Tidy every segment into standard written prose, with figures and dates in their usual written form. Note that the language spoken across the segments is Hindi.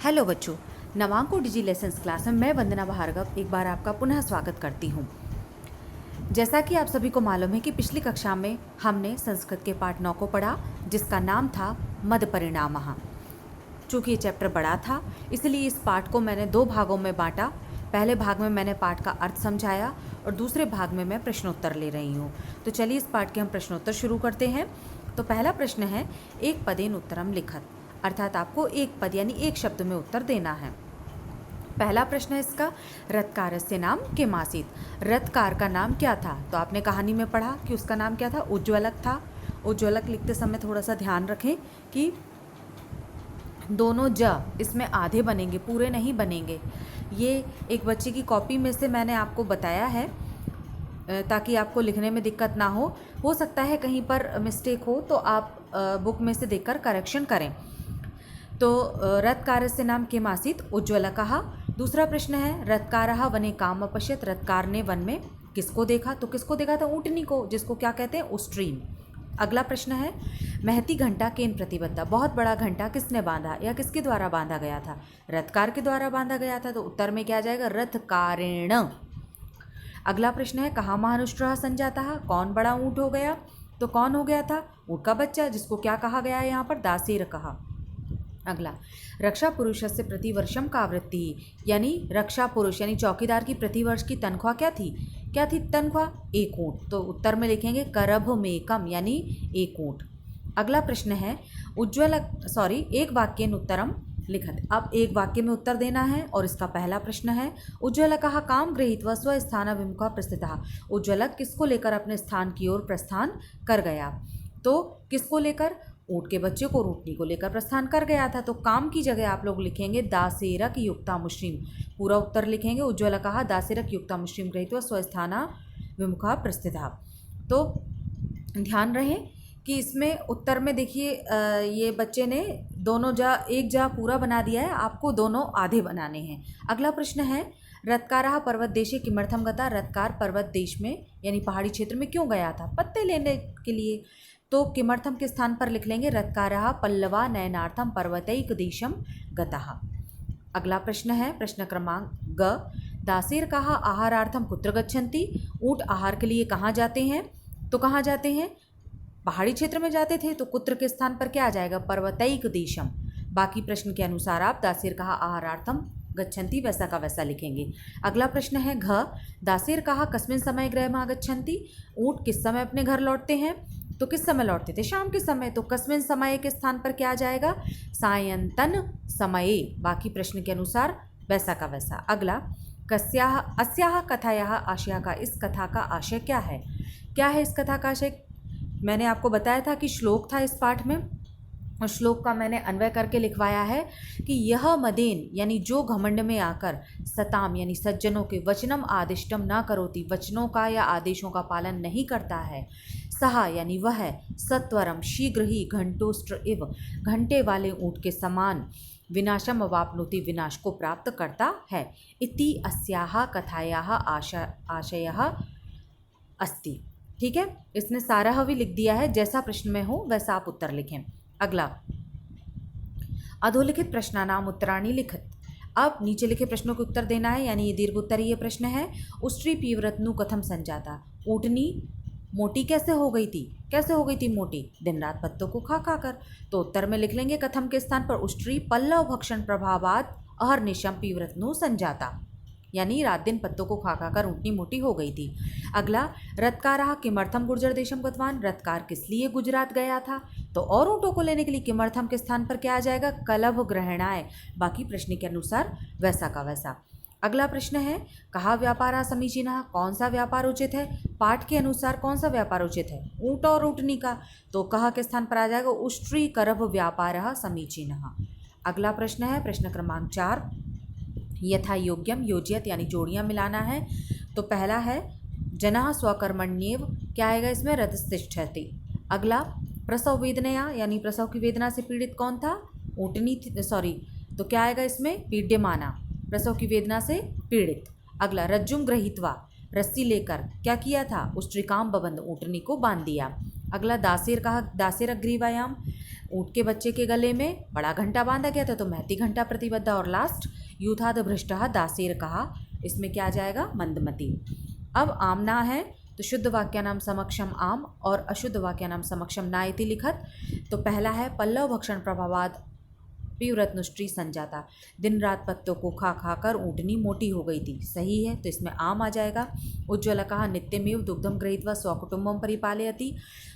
हेलो बच्चों, नवांकुर डिजी लेसन्स क्लास में मैं वंदना भार्गव एक बार आपका पुनः स्वागत करती हूँ। जैसा कि आप सभी को मालूम है कि पिछली कक्षा में हमने संस्कृत के पाठ 9 को पढ़ा, जिसका नाम था मद परिणामः। चूँकि ये चैप्टर बड़ा था, इसलिए इस पाठ को मैंने 2 भागों में बांटा। पहले भाग में मैंने पाठ का अर्थ समझाया और दूसरे भाग में मैं प्रश्नोत्तर ले रही हूँ। तो चलिए इस पाठ के हम प्रश्नोत्तर शुरू करते हैं। तो पहला प्रश्न है, एक पदेन उत्तरम लिखत, अर्थात आपको एक पद यानी एक शब्द में उत्तर देना है। पहला प्रश्न है इसका, रत्कारस्य नाम किम आसीत्। रत्कार का नाम क्या था? तो आपने कहानी में पढ़ा कि उसका नाम क्या था, उज्ज्वलक था। उज्ज्वलक लिखते समय थोड़ा सा ध्यान रखें कि दोनों ज इसमें आधे बनेंगे, पूरे नहीं बनेंगे। ये एक बच्चे की कॉपी में से मैंने आपको बताया है ताकि आपको लिखने में दिक्कत ना हो सकता है कहीं पर मिस्टेक हो तो आप बुक में से देखकर करेक्शन करें। तो रत्कारस्य नाम किम आसीत्, उज्ज्वलकः। दूसरा प्रश्न है, रत्कारः वने काम अपश्यत्, रत्कार ने वन में किसको देखा? तो किसको देखा था? ऊँटनी को, जिसको क्या कहते हैं, उस्ट्रीम। अगला प्रश्न है, महती घंटा केन प्रतिबद्धा, बहुत बड़ा घंटा किसने बांधा या किसके द्वारा बांधा गया था? रत्कार के द्वारा बांधा गया था। तो उत्तर में क्या जाएगा? रथकारेण। अगला प्रश्न है, कहाँ महानुष्ट्रः संजातः, कौन बड़ा ऊँट हो गया? तो कौन हो गया था? ऊँट का बच्चा, जिसको क्या कहा गया है यहाँ पर? दासेर कहा। अगला, रक्षा पुरुषस्य प्रतिवर्षम का वृत्ति, यानी रक्षा पुरुष यानी चौकीदार की प्रतिवर्ष की तनख्वाह क्या थी? क्या थी तनख्वाह? एक ऊँट। तो उत्तर में लिखेंगे करभमेकम यानी एक ऊँट। अगला प्रश्न है, एक वाक्येन उत्तरम लिखत। अब एक वाक्य में उत्तर देना है और इसका पहला प्रश्न है, उज्ज्वलकः काम गृहीत्वा स्वस्थानाभिमुखः प्रस्थितः। उज्ज्वलक किसको लेकर अपने स्थान की ओर प्रस्थान कर गया? तो किसको लेकर? ऊँट के बच्चे को, ऊँटनी को लेकर प्रस्थान कर गया था। तो काम की जगह आप लोग लिखेंगे दासेरक युक्तामुष्टिम। पूरा उत्तर लिखेंगे, उज्ज्वलकः दासेरक युक्तामुष्टिम गृहीत्वा स्वस्थानाभिमुखः प्रस्थितः। तो ध्यान रहे कि इसमें उत्तर में देखिए ये बच्चे ने दोनों एक जा पूरा बना दिया है, आपको दोनों आधे बनाने हैं। अगला प्रश्न है, रत्कारः पर्वत देशे किमर्थम गता। रत्कार पर्वत देश में यानी पहाड़ी क्षेत्र में क्यों गया था? पत्ते लेने के लिए। तो किमर्थम के स्थान पर लिख लेंगे रत्कारः पल्लवा नयनार्थम पर्वतैक देशम गतः। अगला प्रश्न है, प्रश्न क्रमांक ग, दासेरकाः आहारार्थम कुत्र गच्छन्ति। ऊँट आहार के लिए कहाँ जाते हैं? तो कहाँ जाते हैं? पहाड़ी क्षेत्र में जाते थे। तो कुत्र के स्थान पर क्या आ जाएगा? पर्वतैक देशम। बाकी प्रश्न के अनुसार आप दासेरकाः आहारार्थम गच्छन्ति वैसा का वैसा लिखेंगे। अगला प्रश्न है घ, दासेरकाः कस्मिन् समये गृहम् आगच्छन्ति। ऊँट किस समय अपने घर लौटते हैं? तो किस समय लौटते थे? शाम के समय। तो कस्मिन् समये के स्थान पर क्या आ जाएगा? सायंतन समये। बाकी प्रश्न के अनुसार वैसा का वैसा। अगला, कस्याः अस्याः कथायाः आशयः का, इस कथा का आशय क्या है? क्या है इस कथा का आशय? मैंने आपको बताया था कि श्लोक था इस पाठ में, और श्लोक का मैंने अन्वय करके लिखवाया है कि यह मदेन यानी जो घमंड में आकर, सताम यानी सज्जनों के, वचनम आदिष्टम न करोति, वचनों का या आदेशों का पालन नहीं करता है, सहा यानी वह, सत्वरम शीघ्र ही, घंटोष्ट्र इव घंटे वाले ऊँट के समान, विनाशम अवाप्नोति विनाश को प्राप्त करता है। इति अस्याः कथायाः आशयः अस्ति। ठीक है, इसने सारा भी लिख दिया है, जैसा प्रश्न में हो वैसा आप उत्तर लिखें। अगला, अधोलिखित प्रश्नानाम उत्तराणि लिखत। अब नीचे लिखे प्रश्नों के उत्तर देना है, यानी ये दीर्घ उत्तरीय प्रश्न है। उष्ट्री पीवरत्नु कथम संजाता। ऊँटनी मोटी कैसे हो गई थी? कैसे हो गई थी मोटी? दिन रात पत्तों को खा खा कर। तो उत्तर में लिख लेंगे कथम के स्थान पर उष्ट्री पल्लव भक्षण प्रभावात अहर्निशम पीवरत्नु संजाता, यानी रात दिन पत्तों को खा खा कर ऊँटनी मोटी हो गई थी। अगला, रत्कारः किमर्थम गुर्जर देशम गतवान। रत्कार किस लिए गुजरात गया था? तो और ऊँटों को लेने के लिए किमर्थम के स्थान पर क्या आ जाएगा? कलभ ग्रहणाय। बाकी प्रश्न के अनुसार वैसा का वैसा। अगला प्रश्न है, कहा व्यापारः समीचीनः, कौन सा व्यापार उचित है? पाठ के अनुसार कौन सा व्यापार उचित है? ऊँट और ऊँटनी का। तो कहा के स्थान पर आ जाएगा उष्ट्री करभ व्यापारः समीचीनः। अगला प्रश्न है, प्रश्न क्रमांक 4, यथा योग्यम योज्यत यानी जोड़ियाँ मिलाना है। तो पहला है, जनाः स्वकर्मण्येव, क्या आएगा इसमें? रतस्तिष्ठति। अगला, प्रसव वेदनया यानी प्रसव की वेदना से पीड़ित कौन था? ऊँटनी थी, तो क्या आएगा इसमें? पीड्यमाना, प्रसव की वेदना से पीड़ित। अगला, रज्जुम गृहीत्वा, रस्सी लेकर क्या किया था? उष्ट्रिकाम बबंध, ऊँटनी को बांध दिया। अगला, दासेर कहा दासेर ग्रीवायाम, ऊँट के बच्चे के गले में बड़ा घंटा बांधा गया था तो महती घंटा प्रतिबद्ध। और लास्ट यूथाद भ्रष्टः दासेर कहा, इसमें क्या आ जाएगा मंदमती। अब आमना है तो शुद्ध वाक्यानाम समक्षम आम और अशुद्ध वाक्यानाम समक्षम ना इति लिखत। तो पहला है पल्लव भक्षण प्रभावाद पीव्रतनुष्टि संजाता, दिन रात पत्तों को खा खा कर ऊँटनी मोटी हो गई थी, सही है तो इसमें आम आ जाएगा। उज्ज्वलकः नित्यमेव दुग्धम गृहीत्वा स्वकुटुम्बम परिपालयति,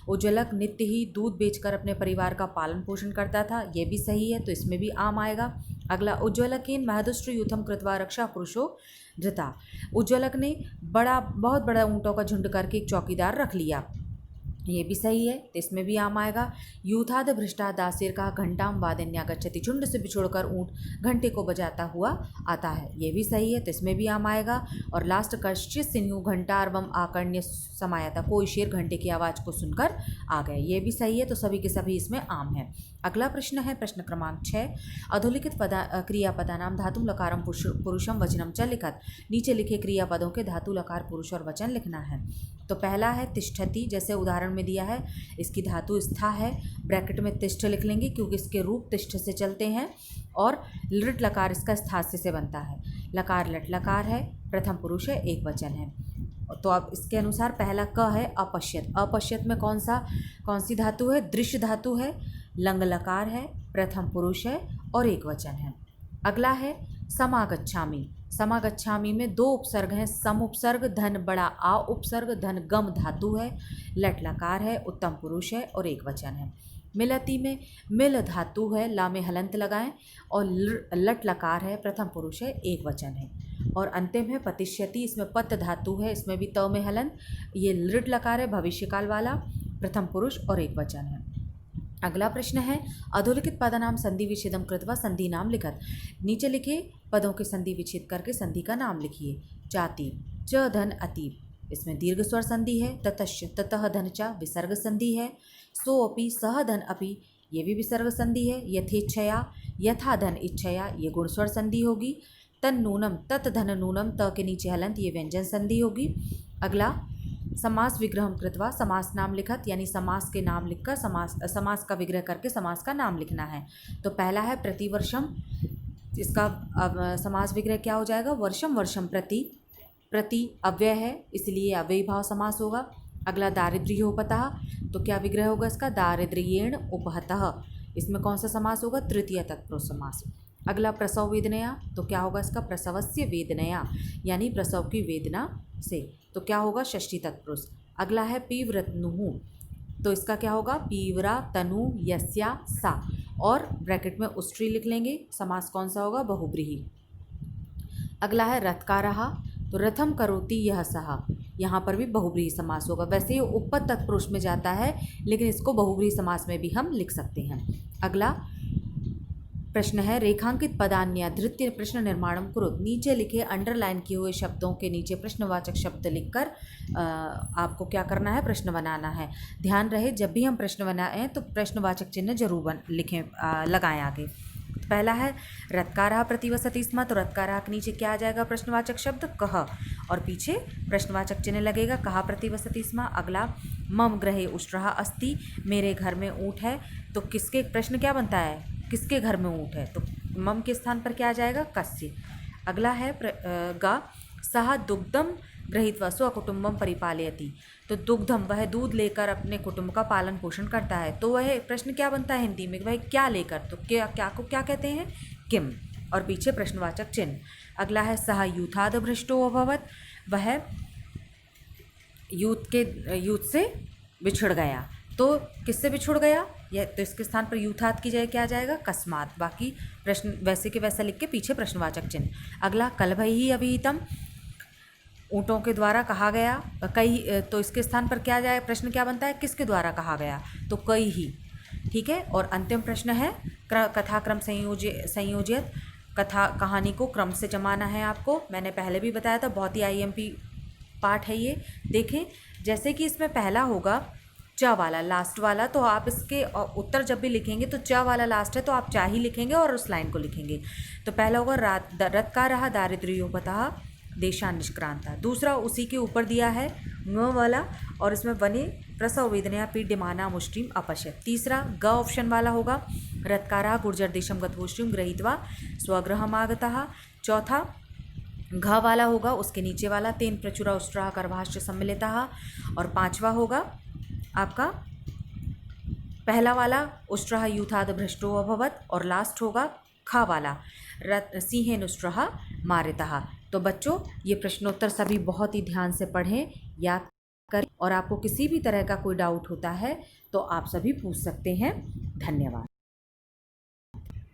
उज्ज्वलक नित्य ही दूध बेचकर अपने परिवार का पालन पोषण करता था, ये भी सही है तो इसमें भी आम आएगा। अगला उज्ज्वलकेन महदुष्ट यूथम कृत्वा रक्षा पुरुषो धृता, उज्ज्वलक ने बहुत बड़ा ऊँटों का झुंड करके एक चौकीदार रख लिया, ये भी सही है तो इसमें भी आम आएगा। यूथाद भ्रष्टा दासेर का घंटाम वादन्या गच्छति, झुंड से बिछोड़कर ऊँट घंटे को बजाता हुआ आता है, ये भी सही है तो इसमें भी आम आएगा। और लास्ट कश्चित सिन्हु घंटार्वम आकर्ण्य समायाता, कोई शेर घंटे की आवाज़ को सुनकर आ गए, ये भी सही है तो सभी के सभी इसमें आम है। अगला प्रश्न है प्रश्न क्रमांक 6, अधोलिखित क्रियापदानाम धातु लकारम पुरुषम वचनम च लिखत, नीचे लिखे क्रियापदों के धातु लकार पुरुष और वचन लिखना है। तो पहला है तिष्ठति, जैसे उदाहरण में दिया है, इसकी धातु स्था है, ब्रैकेट में तिष्ठ लिख लेंगे क्योंकि इसके रूप तिष्ठ से चलते हैं। और लृट लकार इसका स्थास्य से बनता है, लकार लट लकार है, प्रथम पुरुष है, एक वचन है। तो अब इसके अनुसार पहला क है अपश्यत, अपश्यत में कौन सी धातु है, दृश्य धातु है, लंग लकार है, प्रथम पुरुष है और एक वचन है। अगला है समागच्छामि, समागच्छामि में दो उपसर्ग हैं, सम उपसर्ग धन बड़ा आ उपसर्ग धन गम धातु है, लट लकार है, उत्तम पुरुष है और एक वचन है। मिलति में मिल धातु है, ला में हलंत लगाएं और लट लकार है, प्रथम पुरुष है, एक वचन है। और अंतिम है पतिष्यति, इसमें पत धातु है, इसमें भी त में हलंत, ये लृट लकार है, भविष्यकाल वाला, प्रथम पुरुष और एक वचन है। अगला प्रश्न है अधोलिखित पदानाम संधि विच्छेदम कृत्वा संधि नाम लिखत, नीचे लिखे पदों के संधि विच्छेद करके संधि का नाम लिखिए। जाति च धन अति, इसमें दीर्घ स्वर संधि है। ततश्च ततः धन चा विसर्ग संधि है। सो अपि सह धन अपि, ये भी विसर्ग संधि है। यथेच्छया यथा धन इच्छया, ये गुण स्वर संधि होगी। तन नूनम तत धन नूनम, त के नीचे हलंत, ये व्यंजन संधि होगी। अगला समास विग्रहम कृत्वा समास नाम लिखत, यानी समास के नाम लिखकर समास का विग्रह करके समास का नाम लिखना है। तो पहला है प्रतिवर्षम, इसका समास विग्रह क्या हो जाएगा, वर्षम वर्षम प्रति, प्रति अव्यय है इसलिए अव्ययी भाव समास होगा। अगला दारिद्र्योपतः, तो क्या विग्रह होगा इसका, दारिद्र्येण उपहतः, इसमें कौन सा समास होगा, तृतीय तत्पुरुष समास। अगला प्रसव वेदनया, तो क्या होगा इसका, प्रसवस्य वेदनया, यानी प्रसव की वेदना से, तो क्या होगा, षष्ठी तत्पुरुष। अगला है पीव्रतनुः, तो इसका क्या होगा, पीवरा तनु यस्या सा, और ब्रैकेट में उष्ट्री लिख लेंगे, समास कौन सा होगा, बहुब्रीहि। अगला है रथकारः, तो रथम करोति यह सह, यहाँ पर भी बहुब्रीहि समास होगा। वैसे ये उपपद तत्पुरुष में जाता है लेकिन इसको बहुब्रीहि समास में भी हम लिख सकते हैं। अगला प्रश्न है रेखांकित पदान्य धृत्य प्रश्न निर्माणम कुरु, नीचे लिखे अंडरलाइन किए हुए शब्दों के नीचे प्रश्नवाचक शब्द लिखकर आपको क्या करना है, प्रश्न बनाना है। ध्यान रहे जब भी हम प्रश्न बनाएं तो प्रश्नवाचक चिन्ह जरूर लिखें, लगाएं आगे। तो पहला है रत्कारः प्रतिवसति स्म, तो रत्कारः के नीचे क्या आ जाएगा, प्रश्नवाचक शब्द कह, और पीछे प्रश्नवाचक चिन्ह लगेगा, कहाँ प्रतिवसति स्म। अगला मम गृहे उष्ट्रः अस्ति, मेरे घर में ऊँट है, तो किसके, प्रश्न क्या बनता है, किसके घर में ऊँट है, तो मम के स्थान पर क्या आ जाएगा, कस्य। अगला है गा सह दुग्धम गृहीत्वा स्वकुटुम्बम परिपालयति, तो दुग्धम वह दूध लेकर अपने कुटुंब का पालन पोषण करता है, तो वह प्रश्न क्या बनता है हिंदी में, वह क्या लेकर, तो क्या को क्या कहते हैं, किम, और पीछे प्रश्नवाचक चिन्ह। अगला है सह यूथाद भ्रष्टो अभवत, वह यूथ से बिछड़ गया, तो किससे बिछुड़ गया, यह तो इसके स्थान पर यूथात की जगह क्या आ जाएगा, कस्मात। बाकी प्रश्न वैसे के वैसा लिख के पीछे प्रश्नवाचक चिन्ह। अगला कलभई अभिहितम, ऊँटों के द्वारा कहा गया, कई, तो इसके स्थान पर क्या जाए, प्रश्न क्या बनता है, किसके द्वारा कहा गया, तो कई ही, ठीक है। और अंतिम प्रश्न है कथाक्रम संयोजित, कहानी को क्रम से जमाना है आपको, मैंने पहले भी बताया था, बहुत ही IMP पार्ट है ये। देखें जैसे कि इसमें पहला होगा च वाला, लास्ट वाला, तो आप इसके उत्तर जब भी लिखेंगे तो च वाला लास्ट है तो आप चा ही लिखेंगे और उस लाइन को लिखेंगे। तो पहला होगा रत्कारः दारिद्र्योपतः देशा निष्क्रांता, दूसरा उसी के ऊपर दिया है ङ वाला, और इसमें वने प्रसव वेदनया पीड्यमाना मुष्टिम अपश्यत। तीसरा ग ऑप्शन वाला होगा, रत्कारा गुर्जर देशम गतवोष्टिम गृहीत्वा स्वगृहमागतः। चौथा घ वाला होगा, उसके नीचे वाला तेन प्रचुरा उष्ट्राः करभाश्च सम्मिलितः। और पांचवा होगा आपका पहला वाला उष्ट्राः यूथाद भ्रष्टो अभवत, और लास्ट होगा ख वाला सिंहेन उष्ट्राः मारितः। तो बच्चों ये प्रश्नोत्तर सभी बहुत ही ध्यान से पढ़ें, याद करें, और आपको किसी भी तरह का कोई डाउट होता है तो आप सभी पूछ सकते हैं। धन्यवाद।